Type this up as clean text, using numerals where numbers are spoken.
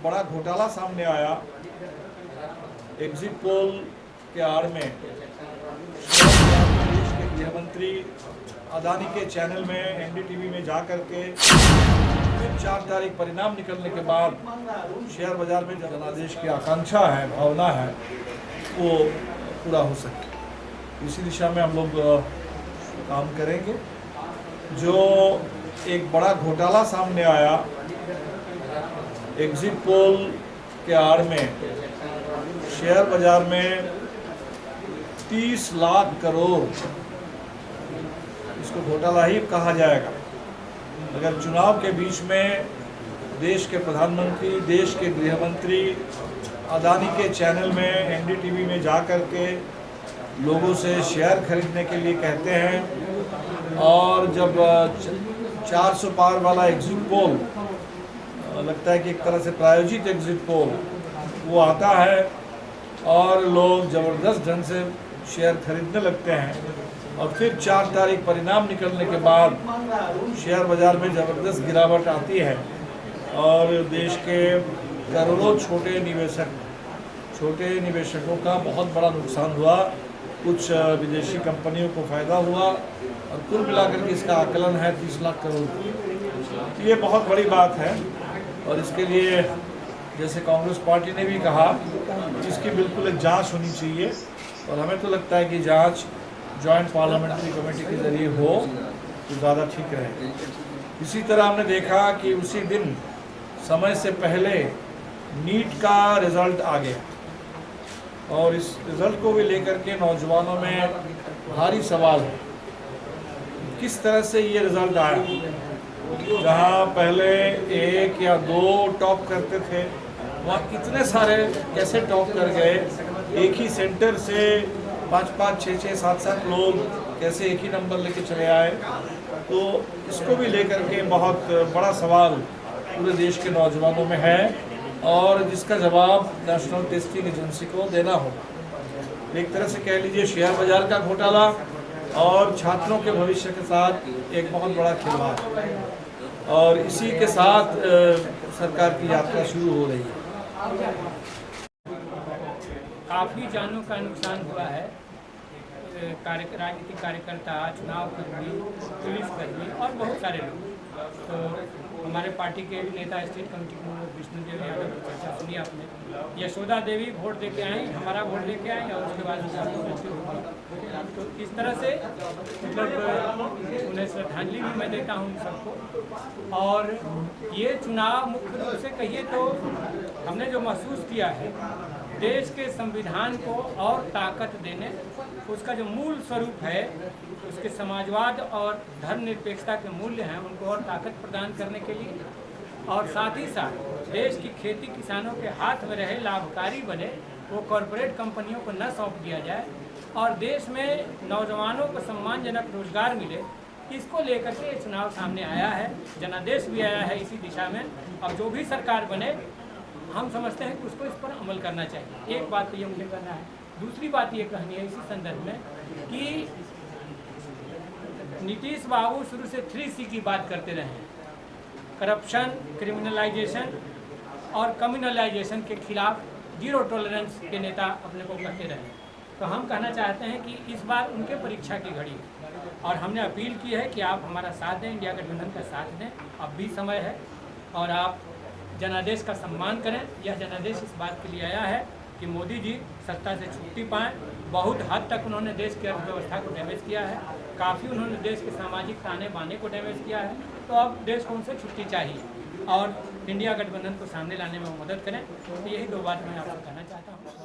बड़ा घोटाला सामने आया। एग्जिट पोल के आड़ में देश के गृह मंत्री अदानी के चैनल में एनडीटीवी में जा करके 4 तारीख परिणाम निकलने के बाद शेयर बाजार में जनादेश की आकांक्षा है, भावना है, वो पूरा हो सके। इसी दिशा में हम लोग काम करेंगे। जो एक बड़ा घोटाला सामने आया एग्जिट पोल के आड़ में, शेयर बाजार में 30 लाख करोड़, इसको घोटाला ही कहा जाएगा। अगर चुनाव के बीच में देश के प्रधानमंत्री, देश के गृह मंत्री अदानी के चैनल में एनडीटीवी में जा कर के लोगों से शेयर खरीदने के लिए कहते हैं, और जब 400 पार वाला एग्जिट पोल, लगता है कि एक तरह से प्रायोजित एग्जिट पोल वो आता है और लोग ज़बरदस्त ढंग से शेयर खरीदने लगते हैं, और फिर 4 तारीख परिणाम निकलने के बाद शेयर बाजार में ज़बरदस्त गिरावट आती है और देश के करोड़ों छोटे निवेशकों का बहुत बड़ा नुकसान हुआ। कुछ विदेशी कंपनियों को फ़ायदा हुआ और कुल मिलाकर के इसका आकलन है 30 लाख करोड़। तो ये बहुत बड़ी बात है और इसके लिए जैसे कांग्रेस पार्टी ने भी कहा इसकी बिल्कुल एक जांच होनी चाहिए, और हमें तो लगता है कि जांच जॉइंट पार्लियामेंट्री कमेटी के जरिए हो तो ज़्यादा ठीक रहे। इसी तरह हमने देखा कि उसी दिन समय से पहले नीट का रिज़ल्ट आ गया, और इस रिज़ल्ट को भी लेकर के नौजवानों में भारी सवाल है किस तरह से ये रिज़ल्ट आया। जहाँ पहले 1 या 2 टॉप करते थे, वहाँ कितने सारे कैसे टॉप कर गए। एक ही सेंटर से 5-5, 6-6, 7-7 लोग कैसे एक ही नंबर लेके चले आए। तो इसको भी लेकर के बहुत बड़ा सवाल पूरे देश के नौजवानों में है, और जिसका जवाब नेशनल टेस्टिंग एजेंसी को देना होगा। एक तरह से कह लीजिए शेयर बाजार का घोटाला और छात्रों के भविष्य के साथ एक बहुत बड़ा खिलवाड़, और इसी के साथ सरकार की यात्रा शुरू हो रही है। काफ़ी जानों का नुकसान हुआ है। राजनीतिक कार्यकर्ता, चुनाव कर्मी, पुलिसकर्मी और बहुत सारे लोग। तो हमारे पार्टी के नेता स्टेट कमेटी के मेंबर विष्णुदेव यादव की चर्चा सुनी आपने। यशोदा देवी वोट देके आई, हमारा वोट लेके आई, और उसके बाद तो इस तरह से मतलब उन्हें श्रद्धांजलि भी मैं देता हूँ सबको। और ये चुनाव मुख्य रूप से कहिए तो हमने जो महसूस किया है, देश के संविधान को और ताकत देने, उसका जो मूल स्वरूप है, उसके समाजवाद और धर्मनिरपेक्षता के मूल्य हैं, उनको और ताकत प्रदान करने के लिए, और साथ ही साथ देश की खेती किसानों के हाथ में रहे, लाभकारी बने, वो कॉरपोरेट कंपनियों को न सौंप दिया जाए, और देश में नौजवानों को सम्मानजनक रोजगार मिले, इसको लेकर के ये चुनाव सामने आया है। जनादेश भी आया है इसी दिशा में। अब जो भी सरकार बने, हम समझते हैं कि उसको इस पर अमल करना चाहिए। एक बात तो ये मुझे करना है। दूसरी बात ये कहनी है इसी संदर्भ में कि नीतीश बाबू शुरू से 3C की बात करते रहे हैं, करप्शन, क्रिमिनलाइजेशन और कम्युनलाइजेशन के खिलाफ जीरो टॉलरेंस के नेता अपने को कहते रहे। तो हम कहना चाहते हैं कि इस बार उनके परीक्षा की घड़ी है, और हमने अपील की है कि आप हमारा साथ दें, इंडिया गठबंधन का साथ दें। अब भी समय है, और आप जनादेश का सम्मान करें। यह जनादेश इस बात के लिए आया है कि मोदी जी सत्ता से छुट्टी पाएँ। बहुत हद तक उन्होंने देश की अर्थव्यवस्था को डैमेज किया है, काफ़ी उन्होंने देश के सामाजिक ताने बाने को डैमेज किया है। तो अब देश को उनसे छुट्टी चाहिए, और इंडिया गठबंधन को सामने लाने में मदद करें। तो यही 2 बात मैं आपसे कहना चाहता हूँ।